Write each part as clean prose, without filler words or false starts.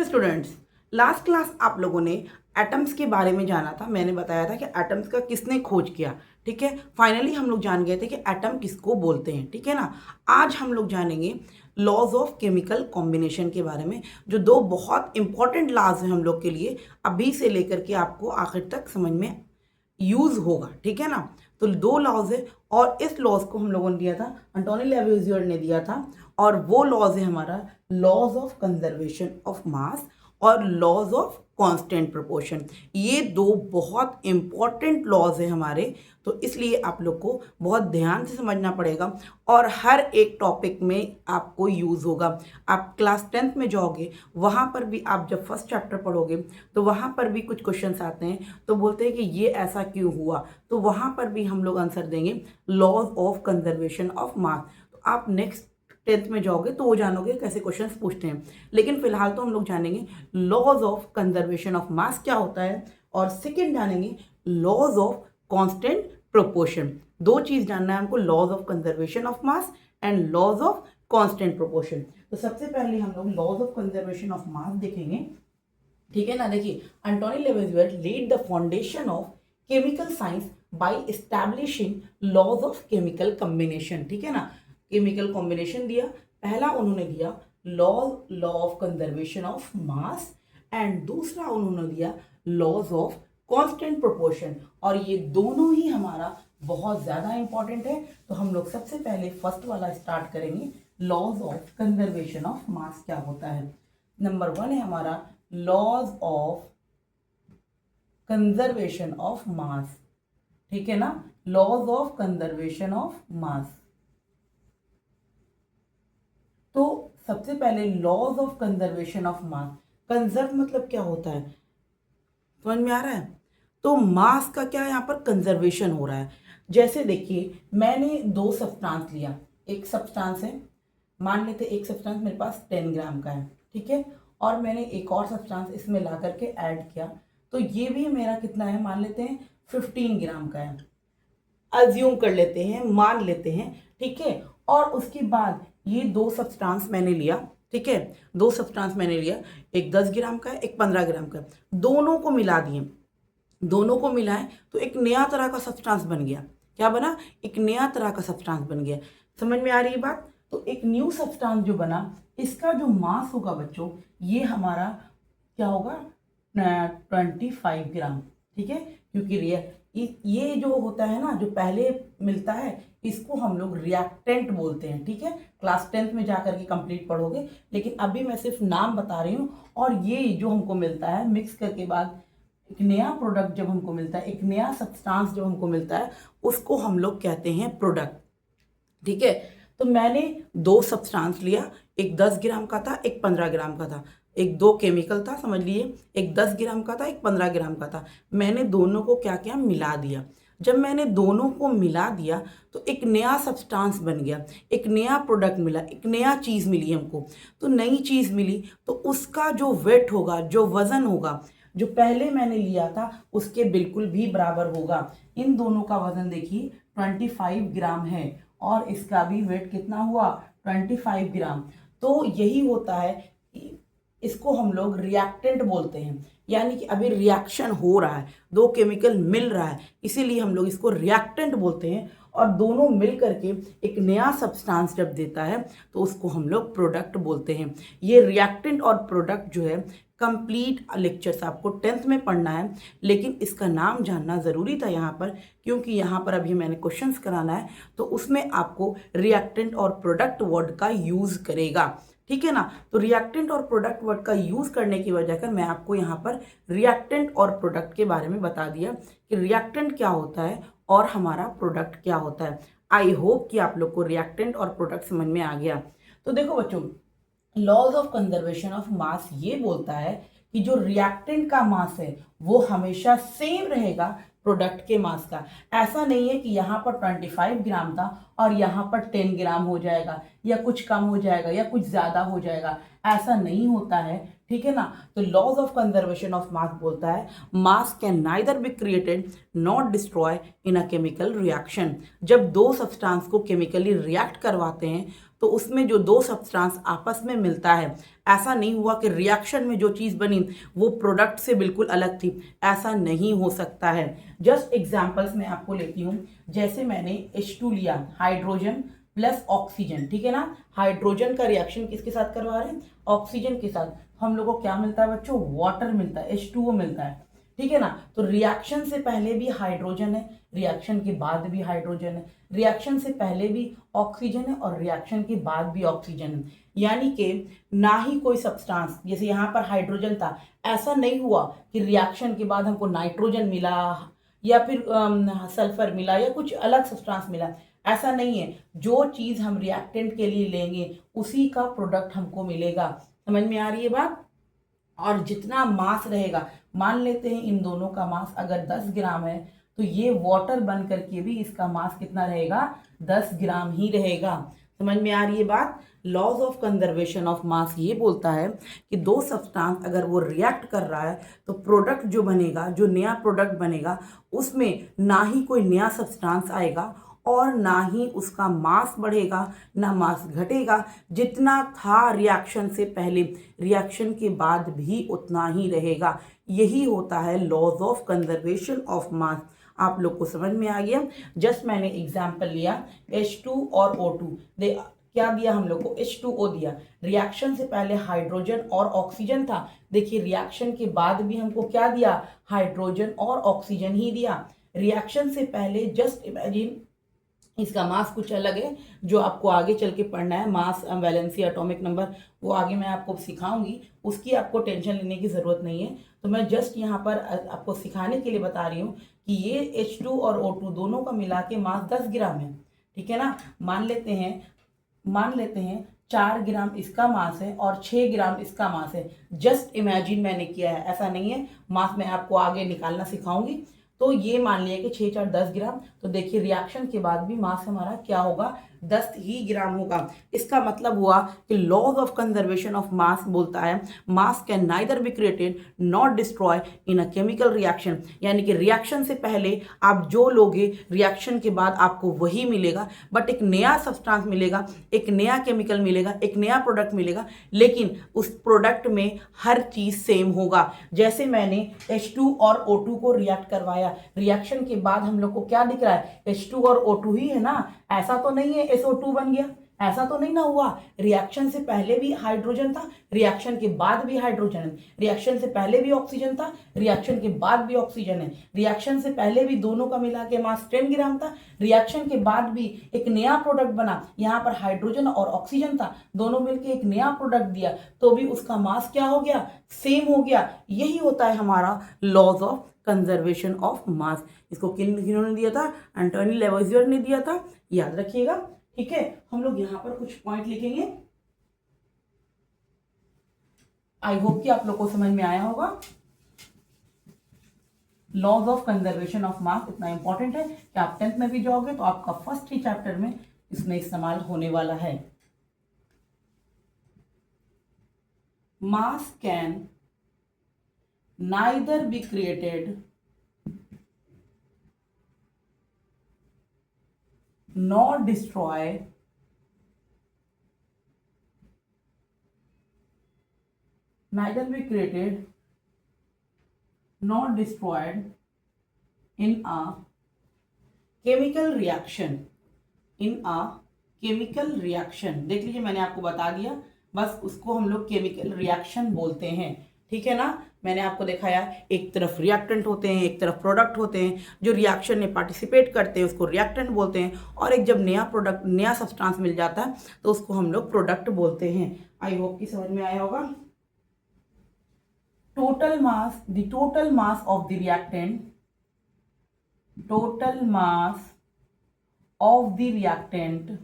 Hello students, last class आप लोगों ने एटम्स के बारे में जाना था। मैंने बताया था कि एटम्स का किसने खोज किया। ठीक है, फाइनली हम लोग जान गए थे कि एटम किसको बोलते हैं। ठीक है ना। आज हम लोग जानेंगे लॉज ऑफ केमिकल कॉम्बिनेशन के बारे में, जो दो बहुत इंपॉर्टेंट लॉज हैं हम लोग के लिए, अभी से लेकर के आपको आखिर तक समझ में यूज होगा। ठीक है ना। तो दो लॉज है और इस लॉज को हम लोगों ने दिया था, एंटोनी लेवेज़ियर ने दिया था, और वो लॉज है हमारा laws of conservation of mass और लॉज ऑफ कांस्टेंट प्रोपोर्शन। ये दो बहुत इंपॉर्टेंट लॉज हैं हमारे, तो इसलिए आप लोग को बहुत ध्यान से समझना पड़ेगा और हर एक टॉपिक में आपको यूज़ होगा। आप क्लास 10th में जाओगे, वहाँ पर भी आप जब फर्स्ट चैप्टर पढ़ोगे तो वहाँ पर भी कुछ क्वेश्चंस आते हैं, तो बोलते हैं कि ये ऐसा क्यों हुआ, तो वहाँ पर भी हम लोग आंसर देंगे laws of conservation of mass. तो आप नेक्स्ट 10th में जाओगे तो वो जानोगे कैसे क्वेश्चंस पूछते हैं, लेकिन फिलहाल तो हम लोग जानेंगे laws of conservation of mass क्या होता है, और सेकेंड जानेंगे लॉज ऑफ कांस्टेंट प्रोपोर्शन। दो चीज जानना है हमको, laws of conservation of mass and laws of constant proportion. तो सबसे पहले हम लोग laws of conservation of mass देखेंगे। ठीक है ना। देखिए, Antoine Lavoisier led the foundation of chemical science by establishing laws of chemical combination. ठीक है ना। केमिकल कॉम्बिनेशन दिया, पहला उन्होंने दिया law of conservation of mass and दूसरा उन्होंने दिया लॉज ऑफ कांस्टेंट प्रोपोर्शन, और ये दोनों ही हमारा बहुत ज्यादा इंपॉर्टेंट है। तो हम लोग सबसे पहले फर्स्ट वाला स्टार्ट करेंगे, laws of conservation of mass क्या होता है। नंबर 1 है हमारा laws of conservation of mass. ठीक है ना, laws of conservation of mass. तो सबसे पहले laws of conservation of mass, conserve मतलब क्या होता है, समझ में आ रहा है। तो मास का क्या यहाँ पर कंजर्वेशन हो रहा है। जैसे देखिए, मैंने दो सब्सटेंस लिया, एक सब्सटेंस है, मान लेते एक सब्सटेंस मेरे पास 10 ग्राम का है। ठीक है, और मैंने एक और सब्सटेंस इसमें ला करके ऐड किया, तो ये भी मेरा कितना है, मान लेते हैं 15 ग्राम का है, अज्यूम कर लेते हैं, मान लेते हैं। ठीक है, और उसके बाद ये दो सब्सटेंस मैंने लिया। ठीक है, दो सब्सटेंस मैंने लिया, एक 10 ग्राम का है, एक 15 ग्राम का है, दोनों को मिला दिए, दोनों को मिलाएं तो एक नया तरह का सब्सटेंस बन गया। क्या बना, एक नया तरह का सब्सटेंस बन गया। समझ में आ रही है बात। तो एक न्यू सब्सटेंस जो बना, इसका जो मास होगा बच्चों, ये हमारा क्या होगा, 25 ग्राम। ठीक है, क्योंकि ये जो होता है ना, जो पहले मिलता है, इसको हम लोग रिएक्टेंट बोलते हैं। ठीक है, क्लास 10th में जाकर के कंप्लीट पढ़ोगे, लेकिन अभी मैं सिर्फ नाम बता रही हूँ। और ये जो हमको मिलता है मिक्स करके बाद एक नया प्रोडक्ट जब हमको मिलता है, एक नया सब्सटेंस जब हमको मिलता है, उसको हम लोग कहते हैं प्रोडक्ट। ठीक है, तो मैंने दो सब्सटेंस लिया, एक 10 ग्राम का था, एक 15 ग्राम का था, एक दो केमिकल था, समझ लिए, एक 10 ग्राम का था, एक 15 ग्राम का था। मैंने दोनों को क्या किया, मिला दिया। जब मैंने दोनों को मिला दिया तो एक नया सब्सटेंस बन गया, एक नया प्रोडक्ट मिला, एक नया चीज़ मिली हमको। तो नई चीज़ मिली तो उसका जो वेट होगा, जो वज़न होगा, जो पहले मैंने लिया था उसके बिल्कुल भी बराबर होगा। इन दोनों का वज़न देखिए 25 ग्राम है, और इसका भी वेट कितना हुआ, 25 ग्राम। तो यही होता है, इसको हम लोग रिएक्टेंट बोलते हैं, यानी कि अभी रिएक्शन हो रहा है, दो केमिकल मिल रहा है, इसीलिए हम लोग इसको रिएक्टेंट बोलते हैं। और दोनों मिल करके एक नया सब्सटेंस जब देता है तो उसको हम लोग प्रोडक्ट बोलते हैं। ये रिएक्टेंट और प्रोडक्ट जो है कंप्लीट लेक्चर्स आपको 10th में पढ़ना है, लेकिन इसका नाम जानना ज़रूरी था यहाँ पर, क्योंकि यहाँ पर अभी मैंने क्वेश्चंस कराना है, तो उसमें आपको रिएक्टेंट और प्रोडक्ट वर्ड का यूज़ करेगा। ठीक है ना। तो रिएक्टेंट और प्रोडक्ट वर्ड का यूज़ करने की वजह कर मैं आपको यहाँ पर रिएक्टेंट और प्रोडक्ट के बारे में बता दिया कि रिएक्टेंट क्या होता है और हमारा प्रोडक्ट क्या होता है। आई होप कि आप लोग को रिएक्टेंट और प्रोडक्ट समझ में आ गया। तो देखो बच्चों, laws of conservation of mass ये बोलता है कि जो रिएक्टेंट का मास है वो हमेशा सेम रहेगा प्रोडक्ट के मास का। ऐसा नहीं है कि यहाँ पर 25 ग्राम था और यहाँ पर 10 ग्राम हो जाएगा, या कुछ कम हो जाएगा, या कुछ ज़्यादा हो जाएगा, ऐसा नहीं होता है। ठीक है ना। तो laws of conservation of mass बोलता है mass can neither be created not destroy in a chemical reaction. जब दो सब्सटेंस को केमिकली रिएक्ट करवाते हैं तो उसमें जो दो सब्सटेंस आपस में मिलता है, ऐसा नहीं हुआ कि रिएक्शन में जो चीज़ बनी वो प्रोडक्ट से बिल्कुल अलग थी, ऐसा नहीं हो सकता है। जस्ट एग्जांपल्स मैं आपको लेती हूँ। जैसे मैंने H2 लिया, हाइड्रोजन प्लस ऑक्सीजन, ठीक है ना। हाइड्रोजन का रिएक्शन किसके साथ करवा रहे हैं? ऑक्सीजन के साथ। हम लोग को क्या मिलता है बच्चों? वाटर मिलता है, H2O मिलता है, ठीक है ना। तो रिएक्शन से पहले भी हाइड्रोजन है, रिएक्शन के बाद भी हाइड्रोजन है, रिएक्शन से पहले भी ऑक्सीजन है और रिएक्शन के बाद भी ऑक्सीजन है। यानी कि ना ही कोई सब्सटेंस, जैसे यहाँ पर हाइड्रोजन था, ऐसा नहीं हुआ कि रिएक्शन के बाद हमको नाइट्रोजन मिला या फिर सल्फर मिला या कुछ अलग सब्सटेंस मिला, ऐसा नहीं है। जो चीज़ हम रिएक्टेंट के लिए लेंगे उसी का प्रोडक्ट हमको मिलेगा। समझ में आ रही है बात? और जितना मास रहेगा, मान लेते हैं इन दोनों का मास अगर 10 ग्राम है, तो ये वाटर बन करके भी इसका मास कितना रहेगा? 10 ग्राम ही रहेगा। समझ में आ रही है बात? Laws of conservation of mass ये बोलता है कि दो सब्सटेंस अगर वो रिएक्ट कर रहा है तो प्रोडक्ट जो बनेगा, जो नया प्रोडक्ट बनेगा, उसमें ना ही कोई नया सब्सटेंस आएगा और ना ही उसका मास बढ़ेगा ना मास घटेगा। जितना था रिएक्शन से पहले, रिएक्शन के बाद भी उतना ही रहेगा। यही होता है laws of conservation of mass. आप लोग को समझ में आ गया? जस्ट मैंने एग्जाम्पल लिया H2 और O2, क्या दिया हम लोग को? H2O दिया। रिएक्शन से पहले हाइड्रोजन और ऑक्सीजन था, देखिए रिएक्शन के बाद भी हमको क्या दिया? हाइड्रोजन और ऑक्सीजन ही दिया। रिएक्शन से पहले जस्ट इमेजिन, इसका मास कुछ अलग है जो आपको आगे चल के पढ़ना है, मास, वैलेंसी, एटॉमिक नंबर, वो आगे मैं आपको सिखाऊंगी, उसकी आपको टेंशन लेने की ज़रूरत नहीं है। तो मैं जस्ट यहाँ पर आपको सिखाने के लिए बता रही हूँ कि ये H2 और O2 दोनों का मिला के मास 10 ग्राम है, ठीक है ना। मान लेते हैं 4 ग्राम इसका मास है और 6 ग्राम इसका मास है। जस्ट इमेजिन मैंने किया है, ऐसा नहीं है। मास मैं आपको आगे निकालना सिखाऊंगी। तो ये मान लिया कि 6 4 10 ग्राम, तो देखिए रिएक्शन के बाद भी मास हमारा क्या होगा? 10 ही ग्राम होगा। इसका मतलब हुआ कि laws of conservation of mass बोलता है mass can neither be created not destroy in a chemical reaction. यानी कि रिएक्शन से पहले आप जो लोगे, रिएक्शन के बाद आपको वही मिलेगा, बट एक नया सब्सटेंस मिलेगा, एक नया केमिकल मिलेगा, एक नया प्रोडक्ट मिलेगा, लेकिन उस प्रोडक्ट में हर चीज़ सेम होगा। जैसे मैंने H2 और O2 को रिएक्ट करवाया, रिएक्शन के बाद हम लोग को क्या दिख रहा है? H2 और O2 ही है ना, ऐसा तो नहीं है SO2 बन गया, ऐसा तो नहीं ना हुआ। रिएक्शन से पहले भी हाइड्रोजन था, रिएक्शन के बाद भी हाइड्रोजन है। रिएक्शन से पहले भी ऑक्सीजन था, रिएक्शन के बाद भी ऑक्सीजन है। रिएक्शन से पहले भी दोनों का मिला के मास 10 ग्राम था, रिएक्शन के बाद भी एक नया प्रोडक्ट बना, यहाँ पर हाइड्रोजन और ऑक्सीजन था, दोनों मिलकर एक नया प्रोडक्ट दिया, तो भी उसका मास क्या हो गया? सेम हो गया। यही होता है हमारा laws of conservation of mass. इसको किन्होंने दिया था? एंटोनी लेवोइजियर ने दिया था, याद रखिएगा, ठीक है। हम लोग यहाँ पर कुछ पॉइंट लिखेंगे। आई होप कि आप लोग को समझ में आया होगा। Laws of conservation of mass इतना इंपॉर्टेंट है कि आप 10th में भी जाओगे तो आपका फर्स्ट ही चैप्टर में इसमें इस्तेमाल होने वाला है। Mass can neither be created nor destroy neither be created nor destroyed in a chemical reaction, in a chemical reaction। देख लीजिए मैंने आपको बता दिया, बस उसको हम लोग केमिकल रिएक्शन बोलते हैं, ठीक है ना। मैंने आपको दिखाया एक तरफ रिएक्टेंट होते हैं, एक तरफ प्रोडक्ट होते हैं। जो रिएक्शन में पार्टिसिपेट करते हैं उसको रिएक्टेंट बोलते हैं, और एक जब नया प्रोडक्ट, नया सब्सटेंस मिल जाता है तो उसको हम लोग प्रोडक्ट बोलते हैं। आई होप कि समझ में आया होगा। Total mass, the total mass of the reactant, total mass of the reactant,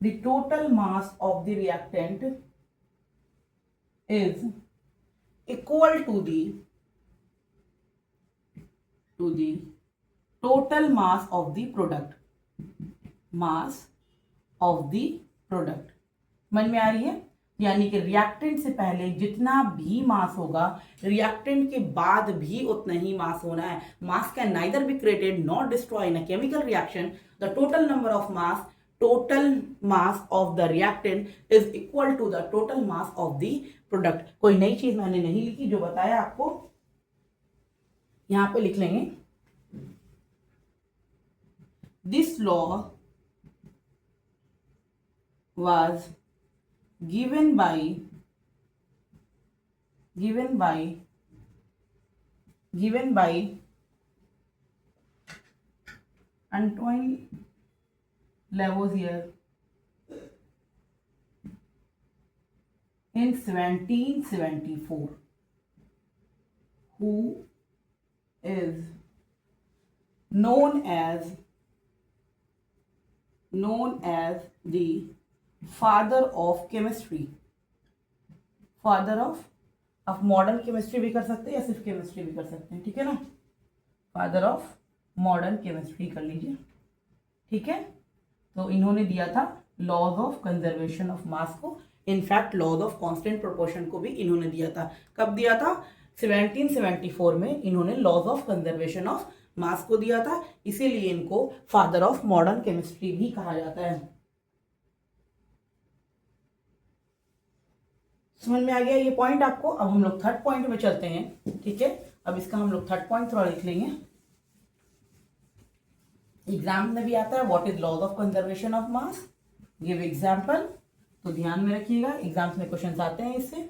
the total mass of the reactant is equal to the total mass of the product, mass of the product। समझ में आ रही है? यानी कि reactant से पहले जितना भी मास होगा रिएक्टेंट के बाद भी उतना ही मास होना है. Mass can neither be created not destroy in a chemical reaction. The total number of mass, total mass of the reactant is equal to the total mass of the product. कोई नई चीज मैंने नहीं लिखी, जो बताया आपको यहां पे लिख लेंगे. This law was given by Antoine Lavoisier in 1774, who is known as the father of chemistry. Father of modern chemistry भी कर सकते हैं या सिर्फ केमिस्ट्री भी कर सकते हैं, ठीक है ना. फादर ऑफ मॉडर्न केमिस्ट्री कर लीजिए, ठीक है. तो इन्होंने दिया था laws of conservation of mass को. In fact laws of constant proportion को भी इन्होंने दिया था. कब दिया था? 1774 में इन्होंने laws of conservation of mass को दिया था. इसीलिए इनको फादर ऑफ मॉडर्न केमिस्ट्री भी कहा जाता है. समझ में आ गया ये पॉइंट आपको. अब हम लोग थर्ड पॉइंट में चलते हैं, ठीक है. अब इसका हम लोग थर्ड पॉइंट थोड़ा लिख लेंगे. एग्जाम में भी आता है what is laws of conservation of mass, give example. तो ध्यान में रखिएगा, एग्जाम्स में क्वेश्चंस आते हैं इससे.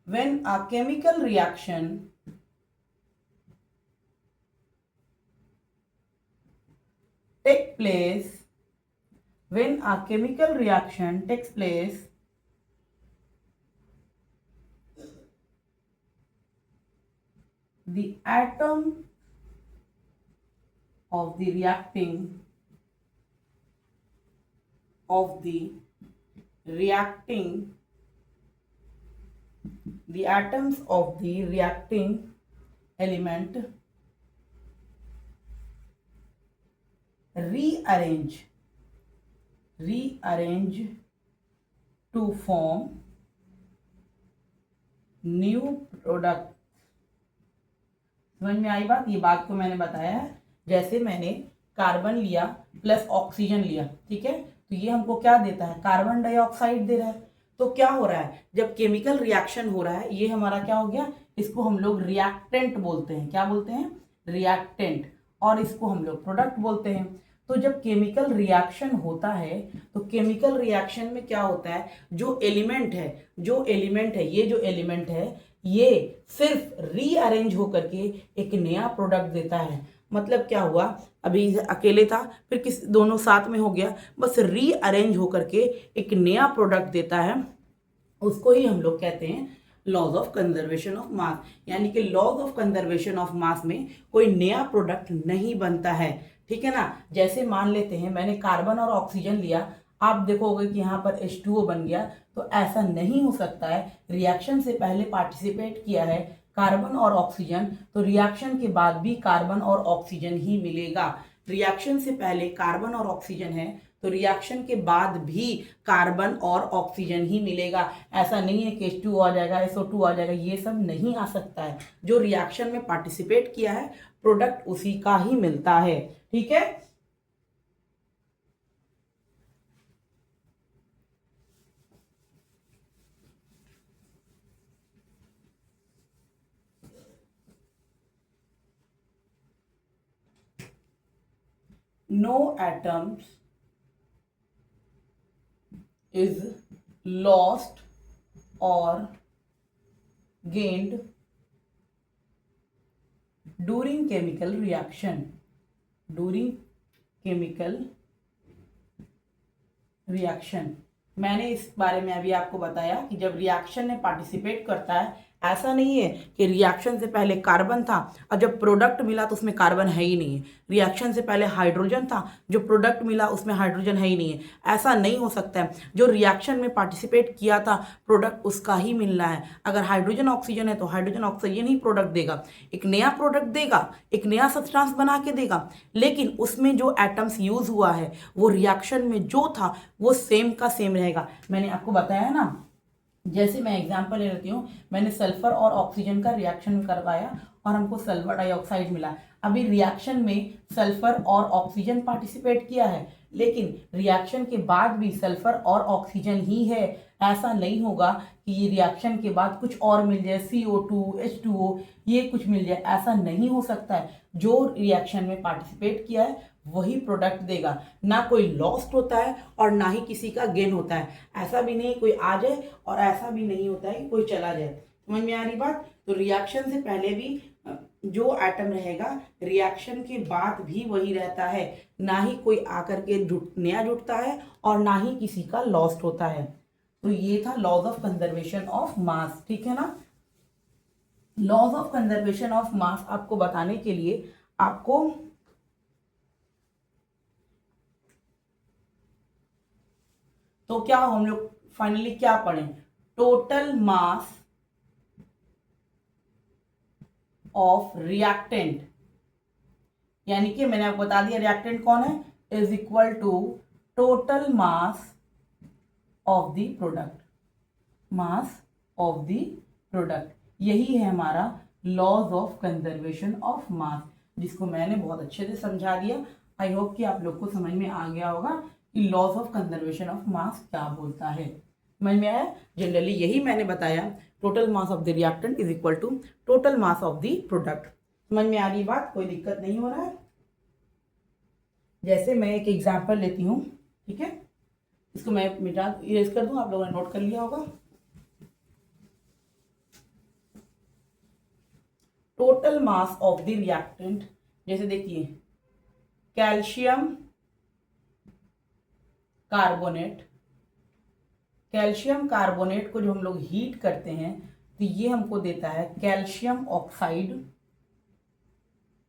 when a chemical reaction takes place, the atom of the reacting the atoms of the reacting element rearrange to form new product. समझ में आई बात? ये बात को मैंने बताया है. जैसे मैंने कार्बन लिया प्लस ऑक्सीजन लिया, ठीक है. तो ये हमको क्या देता है? कार्बन डाइऑक्साइड दे रहा है. तो क्या हो रहा है? जब केमिकल रिएक्शन हो रहा है, ये हमारा क्या हो गया? इसको हम लोग रिएक्टेंट बोलते हैं. क्या बोलते हैं? रिएक्टेंट. और इसको हम लोग प्रोडक्ट बोलते हैं. तो जब केमिकल रिएक्शन होता है तो केमिकल रिएक्शन में क्या होता है? जो एलिमेंट है ये सिर्फ रीअरेंज होकर के एक नया प्रोडक्ट देता है. मतलब क्या हुआ? अभी अकेले था, फिर किस दोनों साथ में हो गया, बस रीअरेंज होकर के एक नया प्रोडक्ट देता है. उसको ही हम लोग कहते हैं laws of conservation of mass. यानी कि laws of conservation of mass में कोई नया प्रोडक्ट नहीं बनता है, ठीक है ना. जैसे मान लेते हैं मैंने कार्बन और ऑक्सीजन लिया, आप देखोगे कि यहाँ पर H2O बन गया. तो ऐसा नहीं हो सकता है. रिएक्शन से पहले पार्टिसिपेट किया है कार्बन और ऑक्सीजन, तो रिएक्शन के बाद भी कार्बन और ऑक्सीजन ही मिलेगा. रिएक्शन से पहले कार्बन और ऑक्सीजन है तो रिएक्शन के बाद भी कार्बन और ऑक्सीजन ही मिलेगा. ऐसा नहीं है कि H2O आ जाएगा, SO2 आ जाएगा, ये सब नहीं आ सकता है. जो रिएक्शन में पार्टिसिपेट किया है प्रोडक्ट उसी का ही मिलता है, ठीक है. No atoms is lost or gained during chemical reaction. मैंने इस बारे में अभी आपको बताया कि जब रिएक्शन में पार्टिसिपेट करता है ऐसा नहीं है कि रिएक्शन से पहले कार्बन था और जब प्रोडक्ट मिला तो उसमें कार्बन है ही नहीं है। रिएक्शन से पहले हाइड्रोजन था, जो प्रोडक्ट मिला उसमें हाइड्रोजन है ही नहीं है। ऐसा नहीं हो सकता है। जो रिएक्शन में पार्टिसिपेट किया था प्रोडक्ट उसका ही मिलना है। अगर हाइड्रोजन ऑक्सीजन है तो हाइड्रोजन ऑक्सीजन ही प्रोडक्ट देगा, एक नया प्रोडक्ट देगा, एक नया सब्सटेंस बना के देगा। लेकिन उसमें जो एटम्स यूज हुआ है वो रिएक्शन में जो था वो सेम का सेम रहेगा। मैंने आपको बताया ना, जैसे मैं एग्जांपल ले लेती हूँ, मैंने सल्फर और ऑक्सीजन का रिएक्शन करवाया और हमको सल्फर डाइऑक्साइड मिला। अभी रिएक्शन में सल्फर और ऑक्सीजन पार्टिसिपेट किया है, लेकिन रिएक्शन के बाद भी सल्फर और ऑक्सीजन ही है। ऐसा नहीं होगा कि ये रिएक्शन के बाद कुछ और मिल जाए, CO2 H2O ये कुछ मिल जाए, ऐसा नहीं हो सकता है। जो रिएक्शन में पार्टिसिपेट किया है वही प्रोडक्ट देगा। ना कोई लॉस्ट होता है और ना ही किसी का गेन होता है। ऐसा भी नहीं कोई आ जाए और ऐसा भी नहीं होता है कि कोई चला जाए। समझ में आ रही बात? तो रिएक्शन से पहले भी जो एटम रहेगा रिएक्शन के बाद भी वही रहता है। ना ही कोई आकर के नया जुटता है और ना ही किसी का लॉस्ट होता है। तो ये था laws of conservation of mass. ठीक है ना? Laws of conservation of mass आपको बताने के लिए आपको तो क्या हम लोग फाइनली क्या पढ़ें? टोटल मास ऑफ रिएक्टेंट, यानी कि मैंने आपको बता दिया रिएक्टेंट कौन है, is equal to total mass of the product. Mass of the product, यही है हमारा laws of conservation of mass, जिसको मैंने बहुत अच्छे से समझा दिया। आई होप कि आप लोग को समझ में आ गया होगा कि laws of conservation of mass क्या बोलता है। समझ में आया? जनरली यही मैंने बताया, total mass of the reactant is equal to total mass of the product. समझ में आ रही बात? कोई दिक्कत नहीं हो रहा है? जैसे मैं एक एग्जांपल लेती हूँ, ठीक है, इसको मैं मिटा इरेज कर दूं, आप लोगों ने नोट कर लिया होगा। Total mass of the reactant, जैसे देखिए कैल्शियम कार्बोनेट, कैल्शियम कार्बोनेट को जो हम लोग हीट करते हैं तो ये हमको देता है calcium oxide,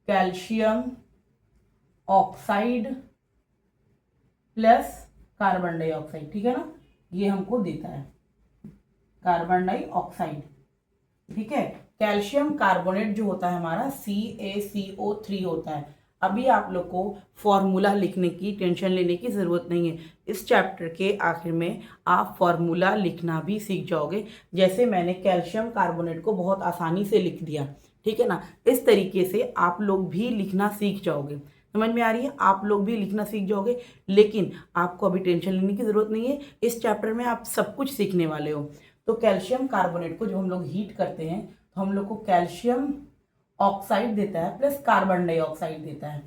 calcium oxide plus carbon dioxide. ठीक है ना? ये हमको देता है कार्बन डाइऑक्साइड। ठीक है? कैल्शियम कार्बोनेट जो होता है हमारा CaCO3 होता है। अभी आप लोग को फॉर्मूला लिखने की टेंशन लेने की ज़रूरत नहीं है। इस चैप्टर के आखिर में आप फॉर्मूला लिखना भी सीख जाओगे। जैसे मैंने कैल्शियम कार्बोनेट को बहुत आसानी से लिख दिया, ठीक है ना, इस तरीके से आप लोग भी लिखना सीख जाओगे। समझ में आ रही है? आप लोग भी लिखना सीख जाओगे। लेकिन आपको अभी टेंशन लेने की ज़रूरत नहीं है, इस चैप्टर में आप सब कुछ सीखने वाले हो। तो कैल्शियम कार्बोनेट को जो हम लोग हीट करते हैं तो हम लोग को कैल्शियम ऑक्साइड देता है प्लस कार्बन डाइऑक्साइड देता है,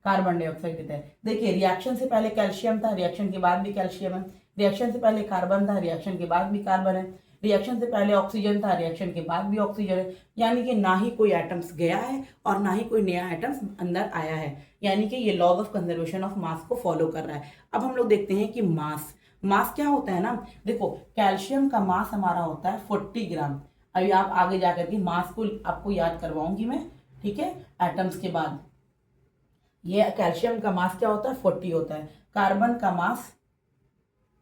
कार्बन डाइऑक्साइड देता है। देखिए रिएक्शन से पहले कैल्शियम था, रिएक्शन के बाद भी कैल्शियम है। रिएक्शन से पहले कार्बन था, रिएक्शन के बाद भी कार्बन है। रिएक्शन से पहले ऑक्सीजन था, रिएक्शन के बाद भी ऑक्सीजन है। यानी कि ना ही कोई एटम्स गया है और ना ही कोई नया एटम्स अंदर आया है। यानी कि ये laws of conservation of mass को फॉलो कर रहा है। अब हम लोग देखते हैं कि मास क्या होता है ना। देखो कैल्शियम का मास हमारा होता है 40 ग्राम। अभी आप आगे जाकर के मास को आपको याद करवाऊंगी मैं, ठीक है, एटम्स के बाद। ये कैल्शियम का मास क्या होता है? 40 होता है। कार्बन का मास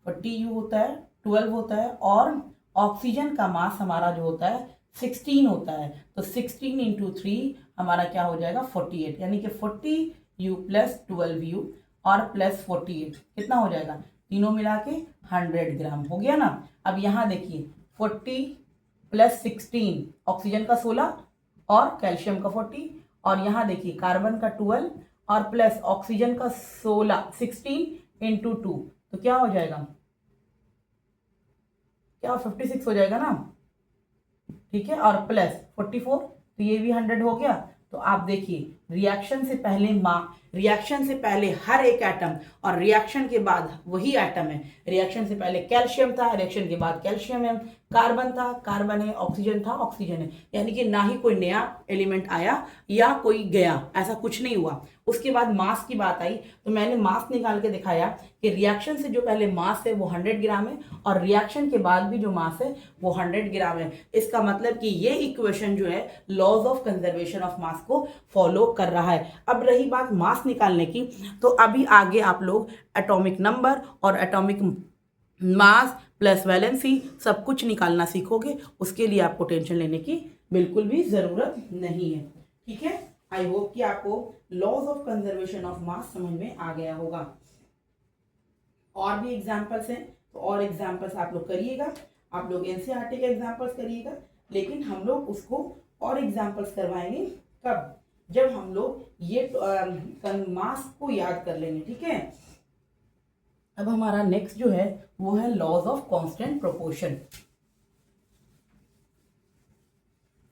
40U होता है, 12 होता है। और ऑक्सीजन का मास हमारा जो होता है 16 होता है। तो 16 × 3 हमारा क्या हो जाएगा? 48। यानी कि 40U + 12U और प्लस 48 कितना हो जाएगा? तीनों मिला के 100 ग्राम हो गया ना। अब यहाँ देखिए 40 + 16, ऑक्सीजन का 16 और कैल्शियम का 40, और यहाँ देखिए कार्बन का 12 और प्लस ऑक्सीजन का 16 × 2, तो क्या हो जाएगा? क्या 56 हो जाएगा ना, ठीक है, और प्लस 44, तो ये भी 100 हो गया। तो आप देखिए रिएक्शन से पहले हर एक एटम और रिएक्शन के बाद वही एटम है। रिएक्शन से पहले कैल्शियम था, रिएक्शन के बाद कैल्शियम है, कार्बन था, कार्बन है, ऑक्सीजन था, ऑक्सीजन है, यानी कि ना ही कोई नया एलिमेंट आया या कोई गया, ऐसा कुछ नहीं हुआ। उसके बाद मास की बात आई तो मैंने मास निकाल के दिखाया कि रिएक्शन से जो पहले मास है वो 100 ग्राम है और रिएक्शन के बाद भी जो मास है वो 100 ग्राम है। इसका मतलब कि ये इक्वेशन जो है laws of conservation of mass को फॉलो कर रहा है। अब रही बात मास निकालने की, तो अभी आगे आप लोग एटॉमिक नंबर और एटॉमिक मास प्लस वैलेंसी सब कुछ निकालना सीखोगे। उसके लिए आपको टेंशन लेने की बिल्कुल भी ज़रूरत नहीं है। ठीक है, आई होप कि आपको laws of conservation of mass समझ में आ गया होगा। और भी एग्जाम्पल्स हैं तो और एग्जाम्पल्स आप लोग करिएगा, आप लोग एनसीईआरटी के एग्जाम्पल्स करिएगा, लेकिन हम लोग उसको और एग्जाम्पल्स करवाएंगे कब, जब हम लोग ये मास को याद कर लेंगे। ठीक है, अब हमारा नेक्स्ट जो है वो है लॉज ऑफ कांस्टेंट प्रोपोर्शन।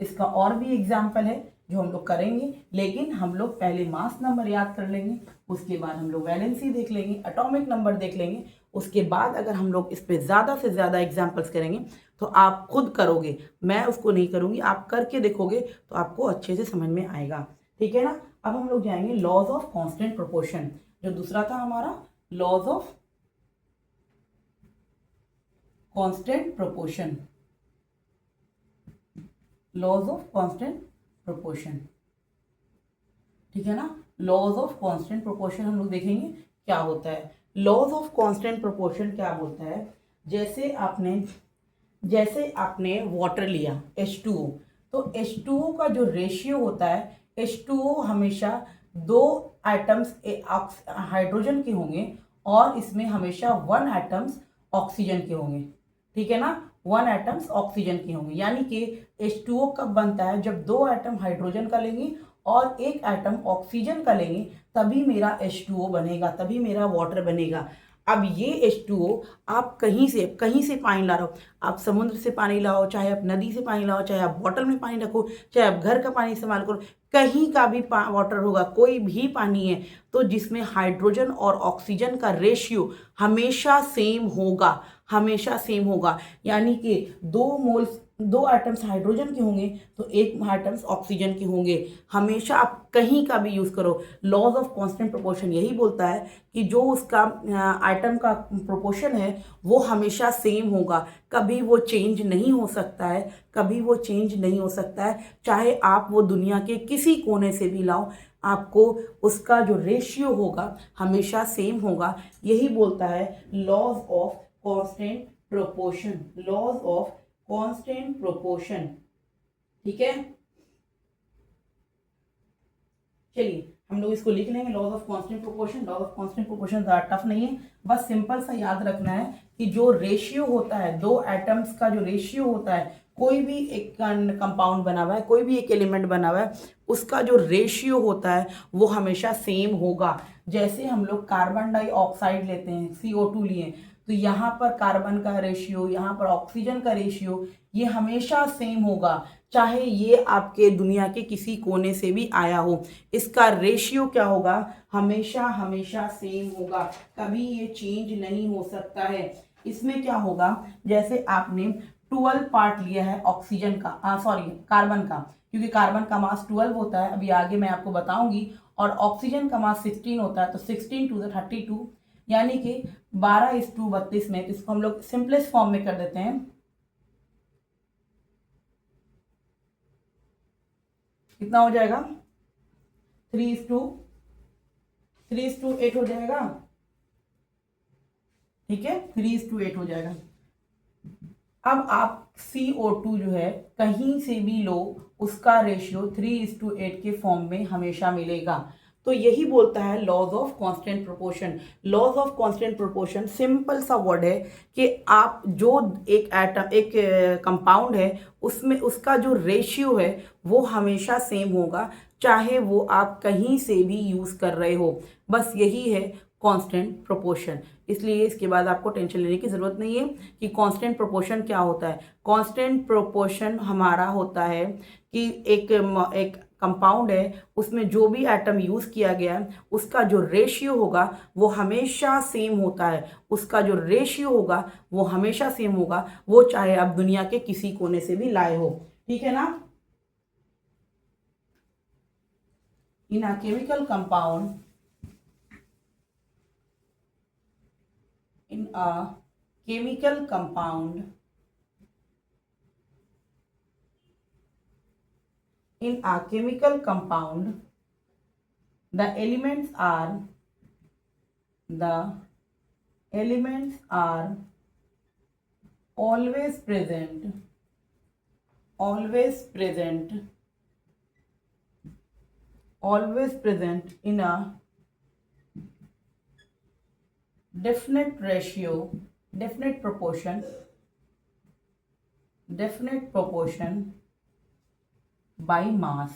इसका और भी एग्जाम्पल है जो हम लोग करेंगे, लेकिन हम लोग पहले मास नंबर याद कर लेंगे, उसके बाद हम लोग वैलेंसी देख लेंगे, एटॉमिक नंबर देख लेंगे। उसके बाद अगर हम लोग इस पे ज़्यादा से ज़्यादा एग्जाम्पल्स करेंगे तो आप खुद करोगे, मैं उसको नहीं करूँगी, आप करके देखोगे तो आपको अच्छे से समझ में आएगा। ठीक है ना। अब हम लोग जाएंगे लॉज ऑफ कांस्टेंट प्रोपोर्शन, जो दूसरा था हमारा laws of constant proportion, laws of constant proportion. ठीक है ना, लॉज ऑफ कांस्टेंट प्रोपोर्शन हम लोग देखेंगे क्या होता है। लॉज ऑफ कांस्टेंट प्रोपोर्शन क्या बोलता है, जैसे आपने वाटर लिया H2O, तो H2O का जो रेशियो होता है, H2O हमेशा 2 एटम्स हाइड्रोजन के होंगे और इसमें हमेशा 1 एटम्स ऑक्सीजन के होंगे। ठीक है ना, 1 एटम्स ऑक्सीजन के होंगे, यानी कि H2O कब बनता है, जब 2 एटम हाइड्रोजन का लेंगे और 1 एटम ऑक्सीजन का लेंगे, तभी मेरा H2O बनेगा, तभी मेरा वाटर बनेगा। अब ये H2O आप कहीं से पानी ला रहे हो, आप समुद्र से पानी लाओ, चाहे आप नदी से पानी लाओ, चाहे आप बॉटल में पानी रखो, चाहे आप घर का पानी इस्तेमाल करो, कहीं का भी वाटर होगा, कोई भी पानी है तो जिसमें हाइड्रोजन और ऑक्सीजन का रेशियो हमेशा सेम होगा, हमेशा सेम होगा। यानी कि 2 एटम्स हाइड्रोजन के होंगे तो 1 एटम्स ऑक्सीजन के होंगे। हमेशा आप कहीं का भी यूज़ करो, लॉज ऑफ कांस्टेंट प्रोपोर्शन यही बोलता है कि जो उसका आइटम का प्रोपोर्शन है वो हमेशा सेम होगा, कभी वो चेंज नहीं हो सकता है, कभी वो चेंज नहीं हो सकता है। चाहे आप वो दुनिया के किसी कोने से भी लाओ, आपको उसका जो रेशियो होगा हमेशा सेम होगा। यही बोलता है laws of constant proportion, laws of constant proportion. ठीक है, चलिए हम लोग इसको लिख लेंगे, laws of constant proportion. Laws of constant proportion ज़्यादा टफ नहीं है, बस सिंपल सा याद रखना है कि जो रेशियो होता है 2 एटम्स का, जो रेशियो होता है, कोई भी एक कंपाउंड बना हुआ है, कोई भी एक एलिमेंट बना हुआ है, उसका जो रेशियो होता है वो हमेशा सेम होगा। जैसे हम लोग कार्बन डाइऑक्साइड लेते हैं, CO2 लिए, तो यहाँ पर कार्बन का रेशियो, यहाँ पर ऑक्सीजन का रेशियो, ये हमेशा सेम होगा, चाहे ये आपके दुनिया के किसी कोने से भी आया हो, इसका रेशियो क्या होगा, हमेशा हमेशा सेम होगा, कभी ये चेंज नहीं हो सकता है। इसमें क्या होगा, जैसे आपने 12 पार्ट लिया है ऑक्सीजन का, कार्बन का, क्योंकि कार्बन का मास 12 होता है, अभी आगे मैं आपको बताऊंगी, और ऑक्सीजन का मास 16 होता है, तो 16 टू द 32, यानी कि 12:32 में। तो इसको हम लोग सिंपलेस्ट फॉर्म में कर देते हैं, कितना हो जाएगा, 3:8 हो जाएगा। ठीक है, 3:8 हो जाएगा। अब आप CO2 जो है कहीं से भी लो, उसका रेशियो 3:8 के फॉर्म में हमेशा मिलेगा। तो यही बोलता है laws of constant proportion. Laws of constant proportion simple सा वर्ड है कि आप जो एक एटम, एक कंपाउंड है, उसमें उसका जो रेशियो है वो हमेशा सेम होगा, चाहे वो आप कहीं से भी यूज़ कर रहे हो। बस यही है कांस्टेंट प्रोपोर्शन। इसलिए इसके बाद आपको टेंशन लेने की ज़रूरत नहीं है कि कांस्टेंट प्रोपोर्शन क्या होता है। कांस्टेंट प्रोपोर्शन हमारा होता है कि एक कंपाउंड है उसमें जो भी एटम यूज़ किया गया है उसका जो रेशियो होगा वो हमेशा सेम होता है, उसका जो रेशियो होगा वो हमेशा सेम होगा, वो चाहे आप दुनिया के किसी कोने से भी लाए हो। ठीक है ना। In a chemical compound, in a chemical compound, in a chemical compound the elements are the elements are always present, always present, always present in a definite ratio, definite proportion, definite proportion by mass।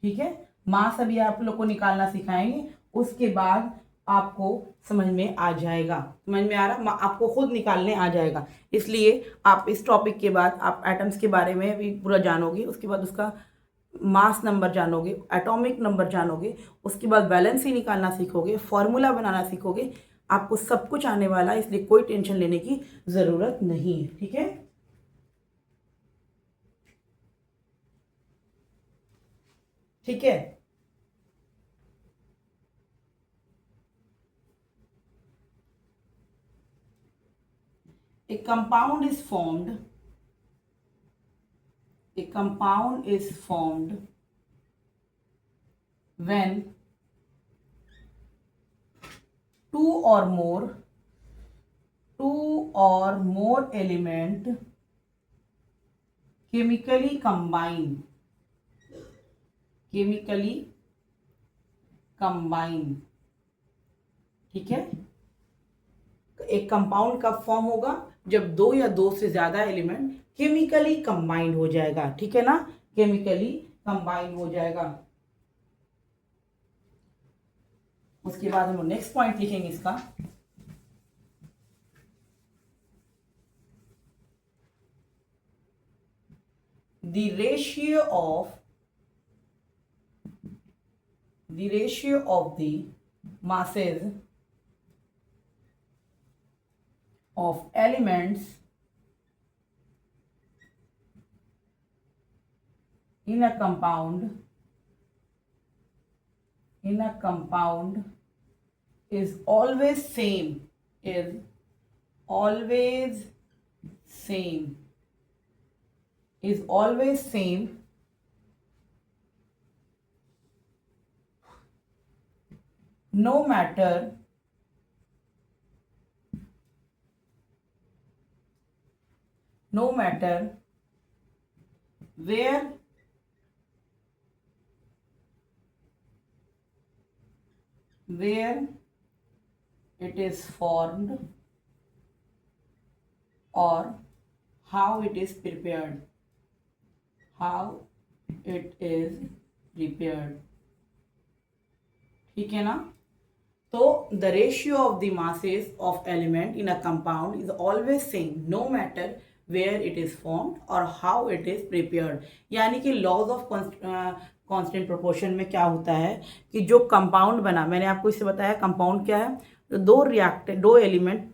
ठीक है, मास अभी आप लोग को निकालना सिखाएंगे, उसके बाद आपको समझ में आ जाएगा। समझ में आ रहा, आपको खुद निकालने आ जाएगा। इसलिए आप इस टॉपिक के बाद आप एटम्स के बारे में भी पूरा जानोगे, उसके बाद उसका मास नंबर जानोगे, एटॉमिक नंबर जानोगे, उसके बाद वैलेंसी निकालना सीखोगे, फॉर्मूला बनाना सीखोगे। आपको सब कुछ आने वाला है, इसलिए कोई टेंशन लेने की ज़रूरत नहीं है। ठीक है, ठीक है। A compound is formed, a compound is formed when two or more element chemically combine, chemically combine। ठीक है, एक कंपाउंड कब फॉर्म होगा, जब दो या दो से ज्यादा एलिमेंट केमिकली कंबाइंड हो जाएगा। ठीक है ना, केमिकली कंबाइंड हो जाएगा। उसके बाद हम नेक्स्ट पॉइंट लिखेंगे इसका, the ratio of the masses of elements in a compound is always same, is always same, is always same no matter where it is formed or how it is prepared, ठीक है ना। तो the ratio of the masses of element in a compound is always same no matter where it is formed और how it is prepared. यानी कि laws of constant proportion में क्या होता है कि जो कंपाउंड बना, मैंने आपको इससे बताया कंपाउंड क्या है, तो दो एलिमेंट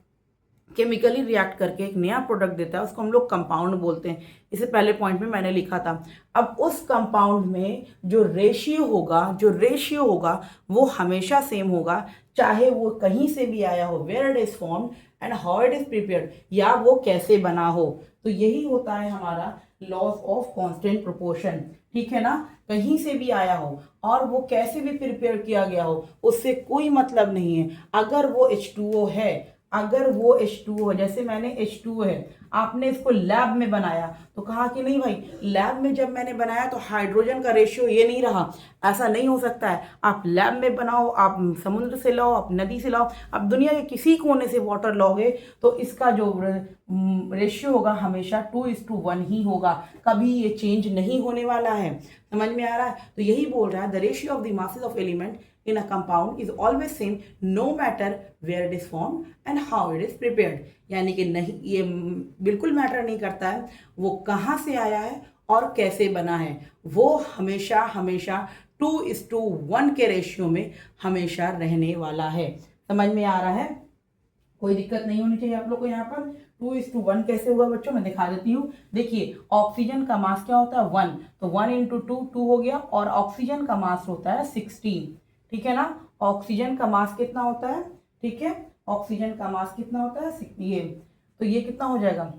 केमिकली रिएक्ट करके एक नया प्रोडक्ट देता है, उसको हम लोग कंपाउंड बोलते हैं। इसे पहले पॉइंट में मैंने लिखा था। अब उस कंपाउंड में जो रेशियो होगा वो हमेशा सेम होगा, चाहे वो कहीं से भी आया हो, where it is formed and how it is prepared, या वो कैसे बना हो। तो यही होता है हमारा लॉज ऑफ कांस्टेंट प्रोपोर्शन। ठीक है ना, कहीं से भी आया हो और वो कैसे भी प्रिपेयर किया गया हो, उससे कोई मतलब नहीं है। अगर वो H2O है, जैसे मैंने H2O है, आपने इसको लैब में बनाया तो कहा कि नहीं भाई, लैब में जब मैंने बनाया तो हाइड्रोजन का रेशियो ये नहीं रहा, ऐसा नहीं हो सकता है। आप लैब में बनाओ, आप समुद्र से लाओ, आप नदी से लाओ, आप दुनिया के किसी कोने से वाटर लाओगे तो इसका जो रेशियो होगा हमेशा 2:1 ही होगा, कभी ये चेंज नहीं होने वाला है। समझ में आ रहा है। तो यही बोल रहा है, the ratio of the masses of element in a compound is always same no matter where it is formed and how it is prepared। यानी कि नहीं, ये बिल्कुल मैटर नहीं करता है वो कहाँ से आया है और कैसे बना है, वो हमेशा हमेशा 2:1 के रेशियो में हमेशा रहने वाला है। समझ में आ रहा है? कोई दिक्कत नहीं होनी चाहिए आप लोग को। यहाँ पर 2:1 कैसे हुआ बच्चों, मैं दिखा देती हूँ। देखिए ऑक्सीजन का मास क्या होता है 1, तो 1 × 2 2 हो गया, और ऑक्सीजन का मास होता है 16, ठीक है ना। ऑक्सीजन का मास कितना होता है, ठीक है, ऑक्सीजन का मास कितना होता है ये, तो ये कितना हो जाएगा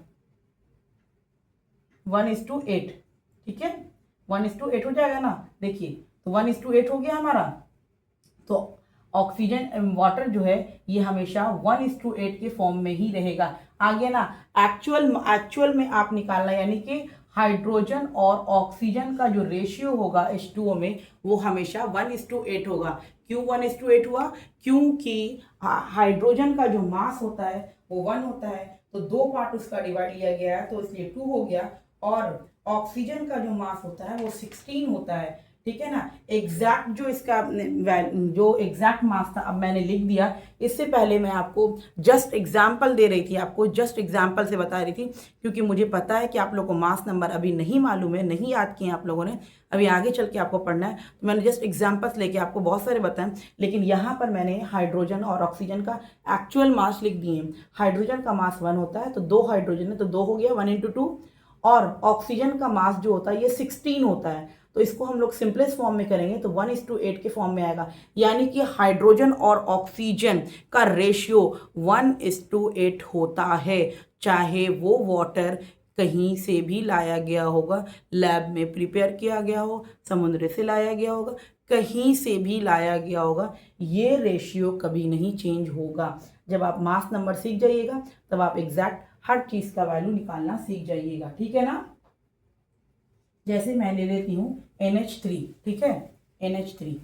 1:8, ठीक है, 1:8 हो जाएगा ना। देखिए तो 1:8 हो गया हमारा। तो ऑक्सीजन वाटर जो है ये हमेशा 1:8 के फॉर्म में ही रहेगा। आगे ना एक्चुअल में आप निकालना, यानी कि हाइड्रोजन और ऑक्सीजन का जो रेशियो होगा H2O में, वो हमेशा 1:8 होगा। क्यों 1:8 हुआ? क्योंकि हाइड्रोजन का जो मास होता है वो 1 होता है, तो 2 पार्ट उसका डिवाइड लिया गया है, तो इसलिए 2 हो गया। और ऑक्सीजन का जो मास होता है वो 16 होता है, ठीक है ना। एग्जैक्ट जो इसका जो एग्जैक्ट मास था अब मैंने लिख दिया। इससे पहले मैं आपको जस्ट एग्जाम्पल दे रही थी, आपको जस्ट एग्जाम्पल से बता रही थी, क्योंकि मुझे पता है कि आप लोगों को मास नंबर अभी नहीं मालूम है, नहीं याद किए आप लोगों ने, अभी आगे चल के आपको पढ़ना है। तो मैंने जस्ट एग्जाम्पल्स लेके आपको बहुत सारे बताएं, लेकिन यहाँ पर मैंने हाइड्रोजन और ऑक्सीजन का एक्चुअल मास लिख दिए। हाइड्रोजन का मास 1 होता है, तो 2 हाइड्रोजन है, तो 2 हो गया 1 × 2, और ऑक्सीजन का मास जो होता है ये 16 होता है, तो इसको हम लोग सिंपलेस्ट फॉर्म में करेंगे तो 1:8 के फॉर्म में आएगा। यानी कि हाइड्रोजन और ऑक्सीजन का रेशियो 1:8 होता है, चाहे वो वाटर कहीं से भी लाया गया होगा, लैब में प्रिपेयर किया गया हो, समुद्र से लाया गया होगा, कहीं से भी लाया गया होगा, ये रेशियो कभी नहीं चेंज होगा। जब आप मास नंबर सीख जाइएगा तब आप एग्जैक्ट हर चीज़ का वैल्यू निकालना सीख जाइएगा, ठीक है ना। जैसे मैं ले लेती हूँ NH3, ठीक है, NH3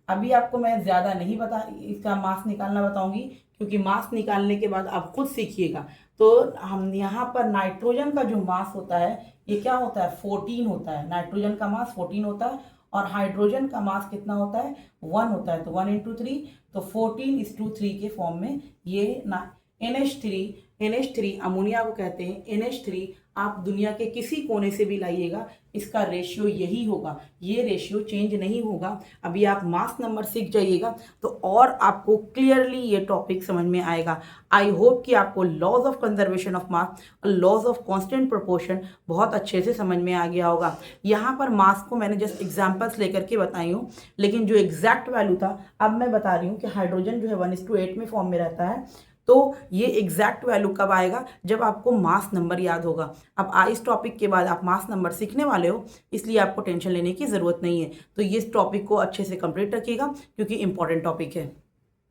अभी आपको मैं ज़्यादा नहीं बता इसका मास निकालना बताऊंगी, क्योंकि मास निकालने के बाद आप खुद सीखिएगा। तो हम यहाँ पर नाइट्रोजन का जो मास होता है ये क्या होता है 14 होता है, नाइट्रोजन का मास 14 होता है, और हाइड्रोजन का मास कितना होता है 1 होता है, तो 1 × 3, तो 14:3 के फॉर्म में ये ना NH3 अमोनिया को कहते हैं। NH3 आप दुनिया के किसी कोने से भी लाइएगा, इसका रेशियो यही होगा, ये रेशियो चेंज नहीं होगा। अभी आप मास नंबर सीख जाइएगा तो और आपको क्लियरली ये टॉपिक समझ में आएगा। आई होप कि आपको laws of conservation of mass और लॉज ऑफ कांस्टेंट प्रोपोर्शन बहुत अच्छे से समझ में आ गया होगा। यहाँ पर मास को मैंने जस्ट एग्जाम्पल्स लेकर के बताई हूँ, लेकिन जो एग्जैक्ट वैल्यू था अब मैं बता रही हूँ कि हाइड्रोजन जो है 1:8 में फॉर्म में रहता है, तो ये एग्जैक्ट वैल्यू कब आएगा जब आपको मास नंबर याद होगा। अब इस टॉपिक के बाद आप मास नंबर सीखने वाले हो, इसलिए आपको टेंशन लेने की ज़रूरत नहीं है। तो ये इस टॉपिक को अच्छे से कंप्लीट रखिएगा, क्योंकि इंपॉर्टेंट टॉपिक है।